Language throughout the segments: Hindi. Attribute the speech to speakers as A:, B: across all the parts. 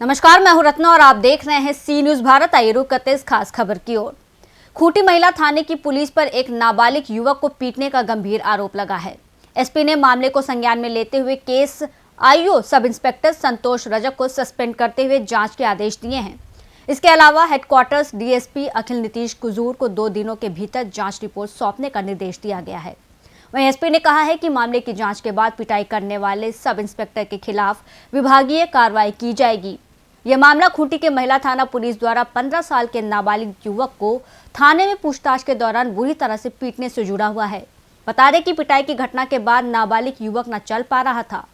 A: नमस्कार, मैं हूं रत्ना और आप देख रहे हैं सी न्यूज भारत। आइए रुक करते इस खास खबर की ओर। खूंटी महिला थाने की पुलिस पर एक नाबालिग युवक को पीटने का गंभीर आरोप लगा है। एसपी ने मामले को संज्ञान में लेते हुए केस आईओ सब इंस्पेक्टर संतोष रजक को सस्पेंड करते हुए जांच के आदेश दिए हैं। इसके अलावा हेडक्वार्टर्स डीएसपी अखिल नीतीश कुजूर को 2 दिनों के भीतर जांच रिपोर्ट सौंपने का निर्देश दिया गया है। वहीं एसपी ने कहा है कि मामले की जांच के बाद पिटाई करने वाले सब इंस्पेक्टर के खिलाफ विभागीय कार्रवाई की जाएगी। यह मामला खूंटी के महिला थाना पुलिस द्वारा 15 साल के नाबालिग युवक को थाने में पूछताछ के दौरान बुरी तरह से पीटने से जुड़ा हुआ है। बता दें कि पिटाई की घटना के बाद नाबालिग युवक न चल पा रहा था।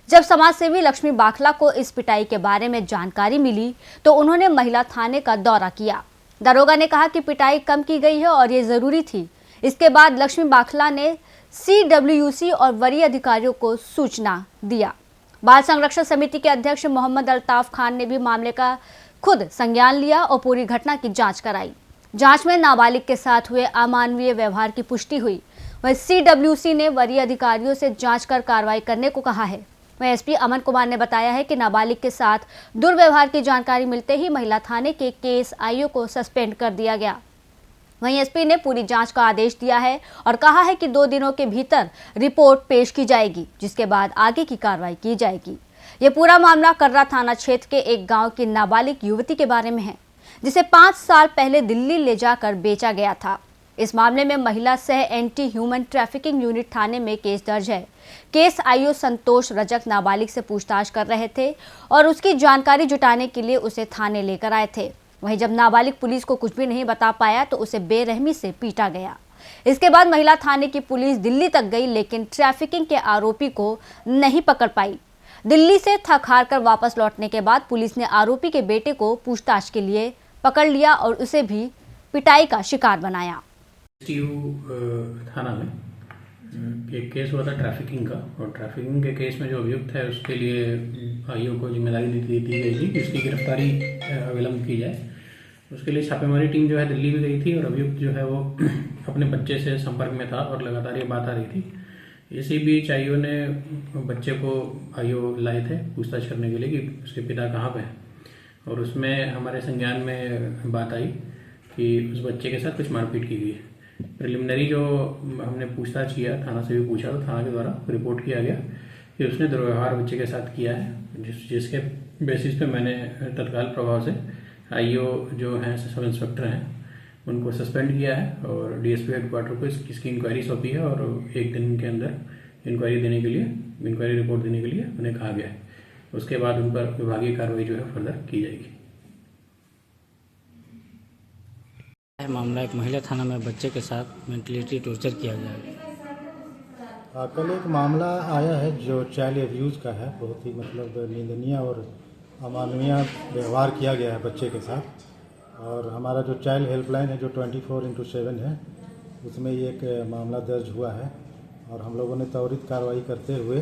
A: जब समाजसेवी लक्ष्मी बाखला को इस पिटाई के बारे में जानकारी मिली तो उन्होंने महिला थाने का दौरा किया। दरोगा ने कहा कि पिटाई कम की गई है और ये जरूरी थी। इसके बाद लक्ष्मी बाखला ने CWC और वरीय अधिकारियों को सूचना दिया। बाल संरक्षण समिति के अध्यक्ष मोहम्मद अल्ताफ खान ने भी मामले का खुद संज्ञान लिया और पूरी घटना की जांच कराई। जांच में नाबालिग के साथ हुए अमानवीय व्यवहार की पुष्टि हुई। वहीं CWC ने वरीय अधिकारियों से जांच कर कार्रवाई करने को कहा है। वहीं एसपी अमन कुमार ने बताया है कि नाबालिग के साथ दुर्व्यवहार की जानकारी मिलते ही महिला थाने के केस आईओ को सस्पेंड कर दिया गया। वहीं एसपी ने पूरी जांच का आदेश दिया है और कहा है कि 2 दिनों के भीतर रिपोर्ट पेश की जाएगी, जिसके बाद आगे की कार्रवाई की जाएगी। ये पूरा मामला कर्रा थाना क्षेत्र के एक गांव की नाबालिग युवती के बारे में है, जिसे 5 साल पहले दिल्ली ले जाकर बेचा गया था। इस मामले में महिला सह एंटी ह्यूमन ट्रैफिकिंग यूनिट थाने में केस दर्ज है। केस आईओ संतोष रजक नाबालिग से पूछताछ कर रहे थे और उसकी जानकारी जुटाने के लिए उसे थाने लेकर आए थे। वहीं जब नाबालिग पुलिस को कुछ भी नहीं बता पाया तो उसे बेरहमी से पीटा गया। इसके बाद महिला थाने की पुलिस दिल्ली तक गई, लेकिन ट्रैफिकिंग के आरोपी को नहीं पकड़ पाई। दिल्ली से थक हार कर वापस लौटने के बाद पुलिस ने आरोपी के बेटे को पूछताछ के लिए पकड़ लिया और उसे भी पिटाई का शिकार बनाया।
B: थाना में एक केस हुआ था ट्रैफिकिंग का, और ट्रैफिकिंग के केस में जो अभियुक्त है उसके लिए आईओ को जिम्मेदारी दी गई थी कि उसकी गिरफ्तारी अविलंब की जाए। उसके लिए छापेमारी टीम जो है दिल्ली भी गई थी और अभियुक्त जो है वो अपने बच्चे से संपर्क में था और लगातार ये बात आ रही थी। इसी बीच आईओ ने बच्चे को आईओ लाए थे पूछताछ करने के लिए कि उसके पिता कहाँ पे हैं, और उसमें हमारे संज्ञान में बात आई कि उस बच्चे के साथ कुछ मारपीट की गई है। प्रिलिमिनरी जो हमने पूछताछ किया, थाना से भी पूछा तो थाना के द्वारा रिपोर्ट किया गया कि उसने दुर्व्यवहार बच्चे के साथ किया है, जिसके बेसिस पे मैंने तत्काल प्रभाव से आईओ जो हैं सब इंस्पेक्टर हैं उनको सस्पेंड किया है और डीएसपी हेडक्वार्टर को इसकी इंक्वायरी सौंपी है और 1 दिन के अंदर इंक्वायरी रिपोर्ट देने के लिए उन्हें कहा गया है। उसके बाद उन पर विभागीय कार्रवाई जो है फर्दर की जाएगी।
C: मामला एक महिला थाना में बच्चे के साथ मेंटलिटी टॉर्चर किया गया है।
D: कल एक मामला आया है जो चाइल्ड एब्यूज़ का है। बहुत ही निंदनीय और अमानवीय व्यवहार किया गया है बच्चे के साथ। और हमारा जो चाइल्ड हेल्पलाइन है जो 24/7 है, उसमें ये एक मामला दर्ज हुआ है और हम लोगों ने त्वरित कार्रवाई करते हुए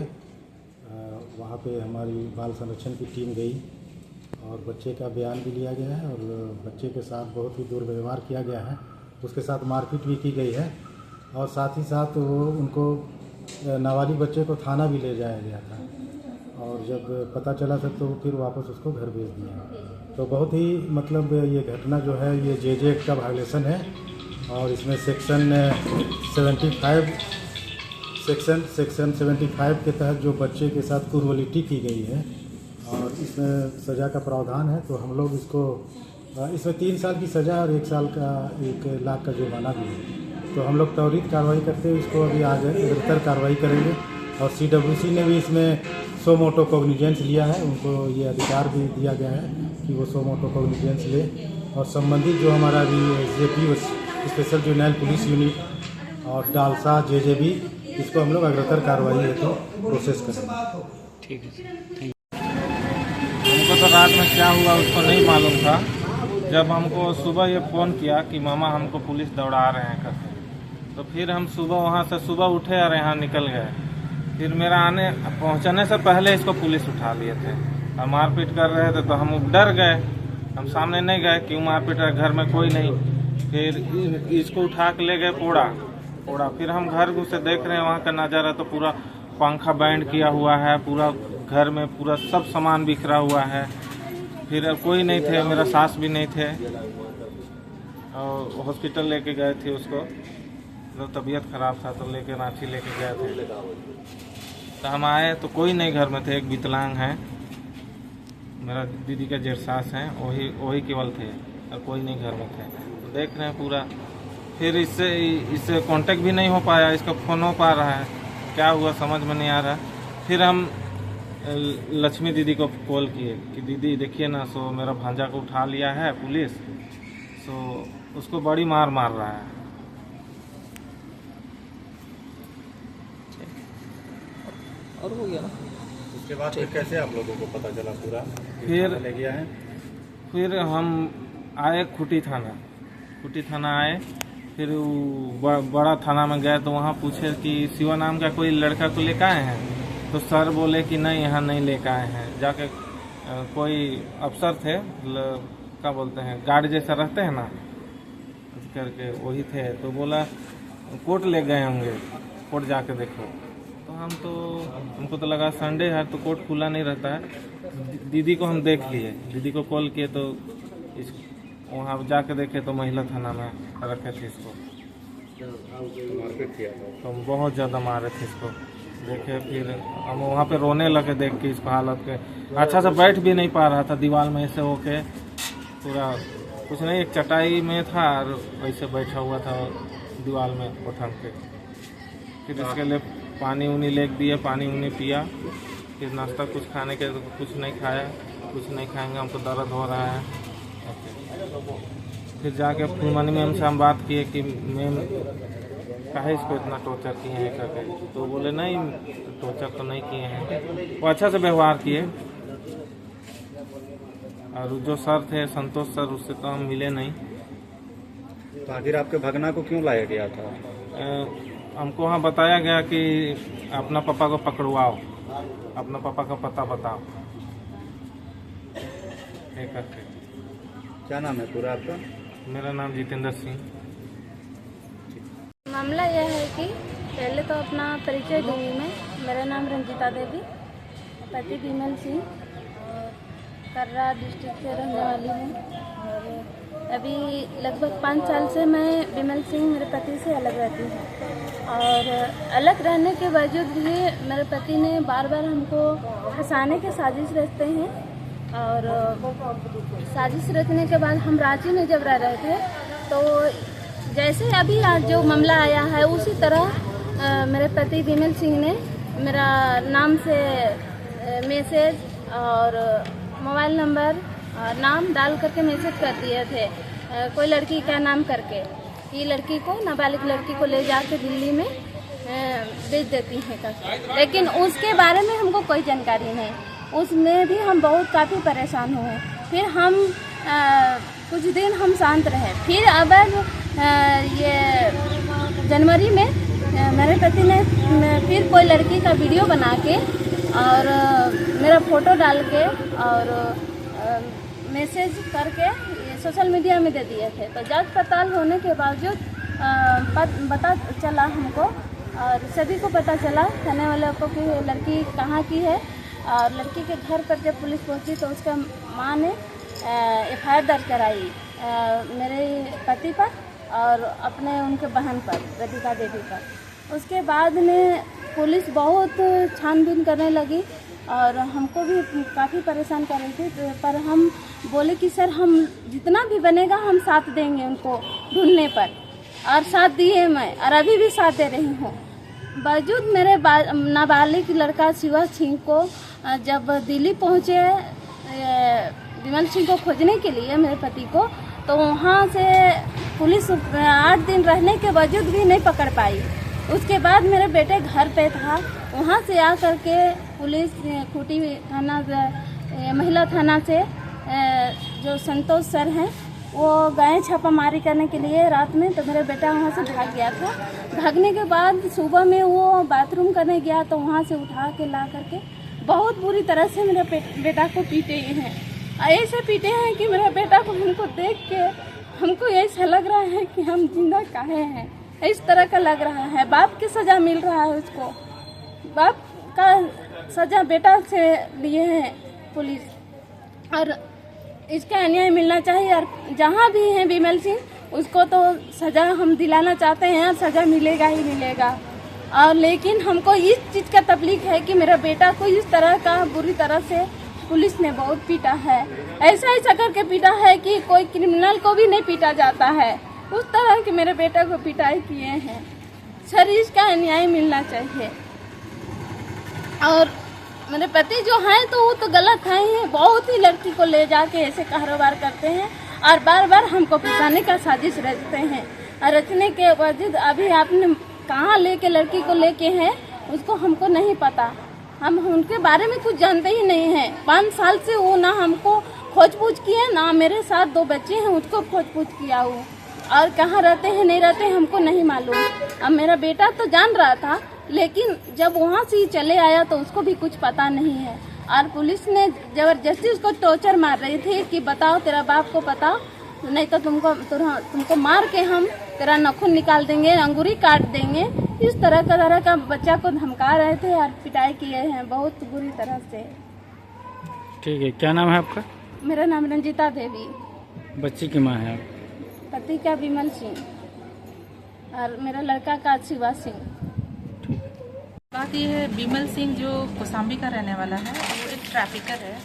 D: वहाँ पे हमारी बाल संरक्षण की टीम गई और बच्चे का बयान भी लिया गया है और बच्चे के साथ बहुत ही दुर्व्यवहार किया गया है। उसके साथ मारपीट भी की गई है और साथ ही साथ उनको नाबालिग बच्चे को थाना भी ले जाया गया था और जब पता चला था तो फिर वापस उसको घर भेज दिया। तो बहुत ही ये घटना जो है ये JJ एक्ट का वायलेशन है और इसमें सेक्शन 75 के तहत जो बच्चे के साथ क्रूरलिटी की गई है और इसमें सज़ा का प्रावधान है। तो हम लोग इसमें 3 साल की सज़ा और 1 साल का 1 लाख का जुर्माना भी है। तो हम लोग त्वरित कार्रवाई करते हुए इसको अभी आगे बेहतर कार्रवाई करेंगे और CWC ने भी इसमें सो मोटो कॉग्निजेंस लिया है। उनको ये अधिकार भी दिया गया है कि वो सो मोटो कॉग्निजेंस ले और संबंधित जो हमारा भी SJP special juvenile police unit और डालसा JJB, इसको हम लोग अग्रतर कार्रवाई है तो प्रोसेस करेंगे।
C: ठीक है।
E: हमको तो रात में क्या हुआ उसको नहीं मालूम था। जब हमको सुबह ये फ़ोन किया कि मामा हमको पुलिस दौड़ा रहे हैं करके, तो फिर हम वहाँ से सुबह उठे और यहाँ निकल गए। फिर मेरा पहुँचने से पहले इसको पुलिस उठा लिए थे और मारपीट कर रहे थे, तो हम डर गए। हम सामने नहीं गए, क्यों मारपीट रहे, घर में कोई नहीं। फिर इसको उठा के ले गए पोड़ा। फिर हम घर घुसे, देख रहे हैं वहाँ का नज़ारा तो पूरा पंखा बैंड किया हुआ है, पूरा घर में पूरा सब सामान बिखरा हुआ है। फिर कोई नहीं थे, मेरा सास भी नहीं थे और हॉस्पिटल लेके गए थे उसको, तो तबीयत खराब था तो लेके रांची लेके गए थे। तो हम आए तो कोई नहीं घर में थे। एक विकलांग है, मेरा दीदी का जेठ सास हैं, वही केवल थे और कोई नहीं घर में थे। तो देख रहे हैं पूरा। फिर इससे कांटेक्ट भी नहीं हो पाया, इसका फ़ोन हो पा रहा है, क्या हुआ समझ में नहीं आ रहा। फिर हम लक्ष्मी दीदी को कॉल किए कि दीदी देखिए ना, सो मेरा भांजा को उठा लिया है पुलिस, सो उसको बड़ी मार रहा है।
F: और हो गया ना।
D: उसके बाद फिर कैसे आप लोगों को पता चला पूरा
E: फिर
D: ले गया है?
E: फिर हम आए खूटी थाना आए। फिर बड़ा थाना में गए तो वहाँ पूछे कि शिवा नाम का कोई लड़का को लेकर आए हैं, तो सर बोले कि नहीं यहाँ नहीं लेकर आए हैं। जाके कोई अफसर थे, क्या बोलते हैं, गार्ड जैसा रहते हैं ना करके, वही थे। तो बोला कोर्ट ले गए होंगे, कोर्ट जाके देखो। तो हमको तो लगा संडे है तो कोर्ट खुला नहीं रहता है। दीदी को हम देख लिए, दीदी को कॉल किए तो वहाँ जाके देखे तो महिला थाना में रखे थे इसको।
D: मारपीट किया था?
E: तो बहुत ज़्यादा मारे थे इसको। देखे फिर हम वहाँ पे रोने लगे देख के इसको हालत के। अच्छा से बैठ भी नहीं पा रहा था, दीवार में ऐसे होके पूरा कुछ नहीं, एक चटाई में था और वैसे बैठा हुआ था दीवार में उठा के। फिर इसके लिए पानी उनी ले दिए, पानी उनी पिया। फिर नाश्ता कुछ खाने के तो कुछ नहीं खाया, कुछ नहीं खाएंगे, हमको दर्द हो रहा है। फिर जाके फुलमनी मैम से हम बात किए कि मैम काहे इसको इतना टॉर्चर किए हैं करके। तो बोले नहीं टॉर्चर तो नहीं किए हैं, वो अच्छा से व्यवहार किए। और जो सर थे संतोष सर, उससे तो हम मिले नहीं।
D: तो आखिर आपके भगना को क्यों लाया गया था?
E: हमको वहाँ बताया गया कि अपना पापा को पकड़वाओ, अपना पापा का पता बताओ ये करके।
D: क्या नाम है पूरा आपका?
E: मेरा नाम जितेंद्र सिंह।
G: मामला यह है कि पहले तो अपना परिचय दूंगी मैं। मेरा नाम रंजिता देवी, पति विमल सिंह, कर्रा डिस्ट्रिक्ट से रहने वाली हूँ। और अभी लगभग 5 साल से मैं विमल सिंह मेरे पति से अलग रहती हूँ। और अलग रहने के बावजूद भी मेरे पति ने बार बार हमको फंसाने के साजिश रचते हैं। और साजिश रचने के बाद हम रांची में जब रह रहे थे तो जैसे अभी आज जो मामला आया है उसी तरह मेरे पति विमल सिंह ने मेरा नाम से मैसेज और मोबाइल नंबर नाम डाल करके मैसेज कर दिए थे, कोई लड़की का नाम करके कि लड़की को, नाबालिग लड़की को ले जाके दिल्ली में बेच देती हैं करके। लेकिन उसके बारे में हमको कोई जानकारी नहीं। उसमें भी हम बहुत काफ़ी परेशान हुए। फिर हम कुछ दिन हम शांत रहे। फिर अब ये जनवरी में मेरे पति ने फिर कोई लड़की का वीडियो बना के और मेरा फ़ोटो डाल के और मैसेज करके सोशल मीडिया में दे दिए थे। तो जांच पड़ताल होने के बावजूद पता चला हमको और सभी को पता चला, थाने वालों को, कि लड़की कहाँ की है। और लड़की के घर पर जब पुलिस पहुंची तो उसका माँ ने FIR दर्ज कराई मेरे पति पर और अपने उनके बहन पर, रतिका देवी पर। उसके बाद में पुलिस बहुत छानबीन करने लगी और हमको भी काफ़ी परेशान कर रही थी। पर हम बोले कि सर हम जितना भी बनेगा हम साथ देंगे उनको ढूंढने पर, और साथ दिए मैं और अभी भी साथ दे रही हूँ। बावजूद मेरे नाबालिग लड़का शिवा सिंह को जब दिल्ली पहुँचे विमल सिंह को खोजने के लिए मेरे पति को, तो वहाँ से पुलिस 8 दिन रहने के बावजूद भी नहीं पकड़ पाई। उसके बाद मेरे बेटे घर पे था, वहाँ से आकर के पुलिस खूटी थाना महिला थाना से जो संतोष सर हैं वो गए छापामारी करने के लिए रात में। तो मेरा बेटा वहाँ से भाग गया था। भागने के बाद सुबह में वो बाथरूम करने गया तो वहाँ से उठा के ला करके बहुत बुरी तरह से मेरे बेटा को पीटे हैं। ऐसे पीटे हैं कि मेरा बेटा को हमको देख के हमको ऐसा लग रहा है कि हम जिंदा काहे हैं, इस तरह का लग रहा है। बाप की सज़ा मिल रहा है उसको, बाप का सज़ा बेटा से लिए हैं पुलिस। और इसका अन्याय मिलना चाहिए और जहाँ भी है विमल सिंह उसको तो सज़ा हम दिलाना चाहते हैं और सज़ा मिलेगा ही मिलेगा। और लेकिन हमको इस चीज़ का तकलीफ है कि मेरा बेटा को इस तरह का बुरी तरह से पुलिस ने बहुत पीटा है, ऐसा करके पीटा है कि कोई क्रिमिनल को भी नहीं पीटा जाता है, उस तरह के मेरे बेटा को पिटाई किए हैं। सर इसका अन्याय मिलना चाहिए। और मेरे पति जो हैं तो वो तो गलत हैं ही, बहुत ही लड़की को ले जाके ऐसे कारोबार करते हैं और बार बार हमको फंसाने का साजिश रचते हैं। और रचने के वजह अभी आपने कहाँ लेके लड़की को लेके हैं उसको हमको नहीं पता, हम उनके बारे में कुछ जानते ही नहीं हैं। 5 साल से वो ना हमको खोज पूछ किए, ना मेरे साथ 2 बच्चे हैं उसको खोज पूछ किया वो, और कहाँ रहते हैं नहीं रहते हमको नहीं मालूम। अब मेरा बेटा तो जान रहा था लेकिन जब वहाँ से ही चले आया तो उसको भी कुछ पता नहीं है। और पुलिस ने जबरदस्ती उसको टॉर्चर मार रही थी कि बताओ तेरा बाप को बताओ, नहीं तो तुमको मार के हम तेरा नाखून निकाल देंगे, अंगूरी काट देंगे। इस तरह का बच्चा को धमका रहे थे और पिटाई किए हैं बहुत बुरी तरह से।
C: ठीक है, क्या नाम है आपका?
G: मेरा नाम रंजीता देवी।
C: बच्ची की माँ है आप?
G: पति का विमल सिंह और मेरा लड़का का शिवा सिंह।
H: बात यह है, विमल सिंह जो कौसाम्बी का रहने वाला है वो एक ट्रैफिकर है।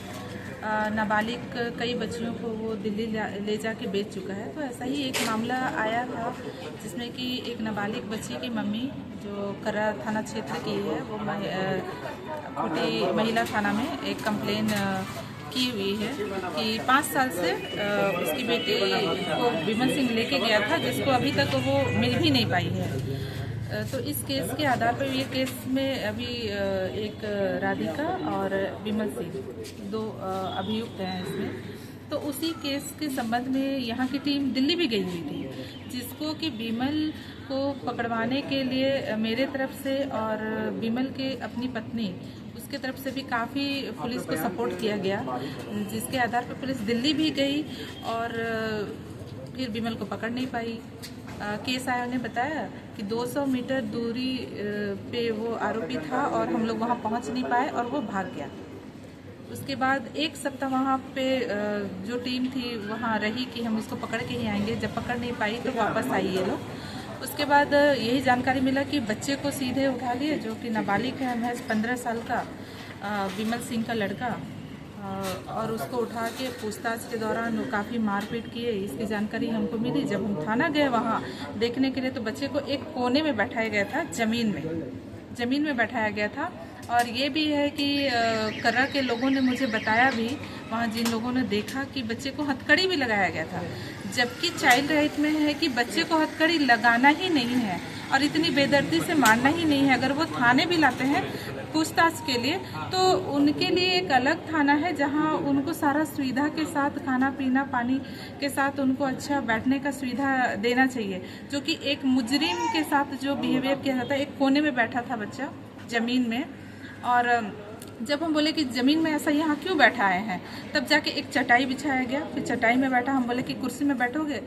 H: नाबालिग कई बच्चियों को वो दिल्ली ले जाके बेच चुका है। तो ऐसा ही एक मामला आया था जिसमें कि एक नाबालिग बच्ची की मम्मी जो कर्रा थाना क्षेत्र की है वो खूंटी महिला थाना में एक कंप्लेन की हुई है कि 5 साल से उसकी बेटी को विमल सिंह लेके गया था, जिसको अभी तक वो मिल भी नहीं पाई है। तो इस केस के आधार पर ये केस में अभी एक राधिका और विमल सिंह 2 अभियुक्त हैं इसमें। तो उसी केस के संबंध में यहाँ की टीम दिल्ली भी गई हुई थी, जिसको कि विमल को पकड़वाने के लिए मेरे तरफ से और विमल के अपनी पत्नी उसके तरफ से भी काफ़ी पुलिस को सपोर्ट किया गया, जिसके आधार पर पुलिस दिल्ली भी गई और फिर विमल को पकड़ नहीं पाई। केस आया ने बताया कि 200 मीटर दूरी पे वो आरोपी था और हम लोग वहाँ पहुँच नहीं पाए और वो भाग गया। उसके बाद 1 सप्ताह वहाँ पे जो टीम थी वहाँ रही कि हम इसको पकड़ के ही आएंगे। जब पकड़ नहीं पाई तो वापस आई ये लोग। उसके बाद यही जानकारी मिला कि बच्चे को सीधे उठा लिए, जो कि नाबालिग है, महज 15 साल का विमल सिंह का लड़का, और उसको उठा के पूछताछ के दौरान काफ़ी मारपीट किए। इसकी जानकारी हमको मिली जब हम थाना गए वहाँ देखने के लिए, तो बच्चे को एक कोने में बैठाया गया था, ज़मीन में बैठाया गया था। और ये भी है कि कर्रा के लोगों ने मुझे बताया भी, वहाँ जिन लोगों ने देखा, कि बच्चे को हथकड़ी भी लगाया गया था, जबकि चाइल्ड राइट में है कि बच्चे को हथकड़ी लगाना ही नहीं है और इतनी बेदर्दी से मारना ही नहीं है। अगर वो थाने भी लाते हैं पूछताछ के लिए तो उनके लिए एक अलग थाना है जहां उनको सारा सुविधा के साथ, खाना पीना पानी के साथ उनको अच्छा बैठने का सुविधा देना चाहिए, जो कि एक मुजरिम के साथ जो बिहेवियर किया जाता है। एक कोने में बैठा था बच्चा ज़मीन में, और जब हम बोले कि ज़मीन में ऐसा यहाँ क्यों बैठा आए हैं, तब जाके एक चटाई बिछाया गया, फिर चटाई में बैठा। हम बोले कि कुर्सी में बैठोगे,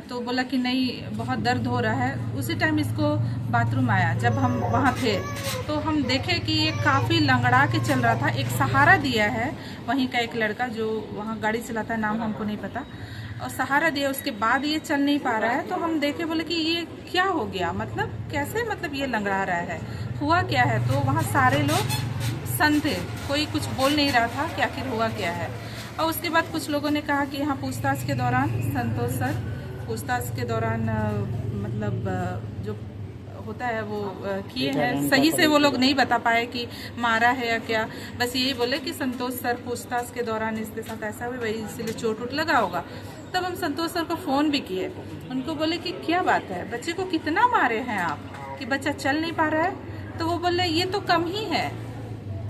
H: तो बोला कि नहीं बहुत दर्द हो रहा है। उसी टाइम इसको बाथरूम आया। जब हम वहाँ थे तो हम देखे कि ये काफ़ी लंगड़ा के चल रहा था। एक सहारा दिया है वहीं का एक लड़का जो वहाँ गाड़ी चलाता है, नाम हमको नहीं पता, और सहारा दिया। उसके बाद ये चल नहीं पा रहा है, तो हम देखे, बोले कि ये क्या हो गया, मतलब कैसे, मतलब ये लंगड़ा रहा है, हुआ क्या है। तो वहाँ सारे लोग सन थे, कोई कुछ बोल नहीं रहा था कि आखिर हुआ क्या है। और उसके बाद कुछ लोगों ने कहा कि यहाँ पूछताछ के दौरान, संतोष सर पूछताछ के दौरान मतलब जो होता है वो किए हैं, सही से वो लोग नहीं बता पाए कि मारा है या क्या, बस यही बोले कि संतोष सर पूछताछ के दौरान इसके साथ ऐसा हुआ, वही इसलिए चोट उट लगा होगा। तब हम संतोष सर को फ़ोन भी किए, उनको बोले कि क्या बात है, बच्चे को कितना मारे हैं आप कि बच्चा चल नहीं पा रहा है। तो वो बोले ये तो कम ही है,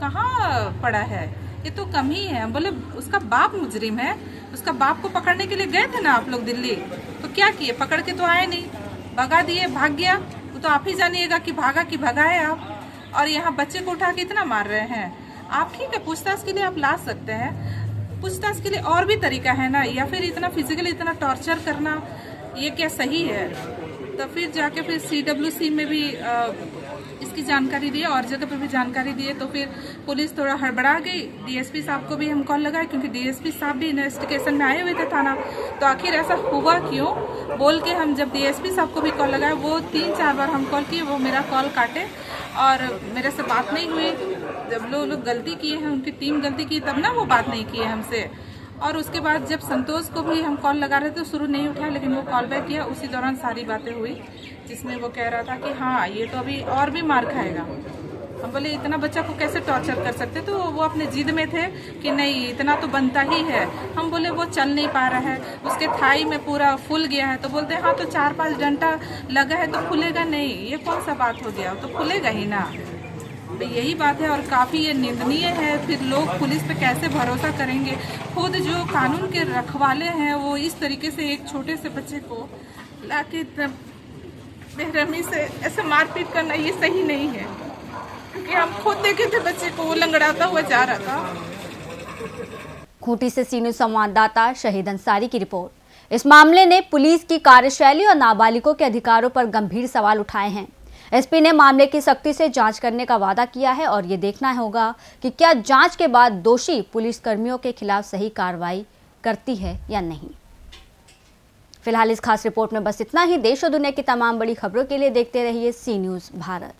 H: कहाँ पड़ा है, ये तो कम ही है। बोले उसका बाप मुजरिम है, उसका बाप को पकड़ने के लिए गए थे ना आप लोग दिल्ली, तो क्या किए, पकड़ के तो आए नहीं, भगा दिए, भाग गया। वो तो आप ही जानिएगा कि भागा कि भगाए आप। और यहाँ बच्चे को उठा के इतना मार रहे हैं आप। ठीक है, पूछताछ के लिए आप ला सकते हैं, पूछताछ के लिए और भी तरीका है ना, या फिर इतना फिजिकली इतना टॉर्चर करना ये क्या सही है। तो फिर जाके फिर CWC में भी इसकी जानकारी दिए और जगह पर भी जानकारी दिए, तो फिर पुलिस थोड़ा हड़बड़ा गई। डीएसपी साहब को भी हम कॉल लगाए, क्योंकि डीएसपी साहब भी इन्वेस्टिगेशन में आए हुए थे थाना, तो आखिर ऐसा हुआ क्यों बोल के हम जब डीएसपी साहब को भी कॉल लगाए, वो 3-4 बार हम कॉल किए, वो मेरा कॉल काटे और मेरे से बात नहीं हुई। जब लोग गलती किए हैं, उनकी टीम गलती की, तब ना वो बात नहीं किए हमसे। और उसके बाद जब संतोष को भी हम कॉल लगा रहे थे तो शुरू नहीं उठाया, लेकिन वो कॉल बैक किया। उसी दौरान सारी बातें हुई, जिसमें वो कह रहा था कि हाँ ये तो अभी और भी मार खाएगा। हम बोले इतना बच्चा को कैसे टॉर्चर कर सकते, तो वो अपने जिद में थे कि नहीं इतना तो बनता ही है। हम बोले वो चल नहीं पा रहा है, उसके थाई में पूरा फूल गया है, तो बोलते हाँ तो 4-5 डंडा लगा है तो फूलेगा नहीं, ये कौन सा बात हो गया, तो फूलेगा ही ना। तो यही बात है और काफ़ी ये निंदनीय है। फिर लोग पुलिस पे कैसे भरोसा करेंगे? खुद जो कानून के रखवाले हैं वो इस तरीके से एक छोटे से बच्चे को लाके बेरहमी से ऐसे मारपीट करना ये सही नहीं है, क्योंकि हम खुद देखे थे बच्चे को, वो लंगड़ाता हुआ जा रहा था।
A: खूंटी से सी न्यूज़ संवाददाता शहीद अंसारी की रिपोर्ट। इस मामले ने पुलिस की कार्यशैली और नाबालिगों के अधिकारों पर गंभीर सवाल उठाए हैं। एसपी ने मामले की सख्ती से जांच करने का वादा किया है और ये देखना होगा कि क्या जांच के बाद दोषी पुलिसकर्मियों के खिलाफ सही कार्रवाई करती है या नहीं। फिलहाल इस खास रिपोर्ट में बस इतना ही। देश और दुनिया की तमाम बड़ी खबरों के लिए देखते रहिए सी न्यूज़ भारत।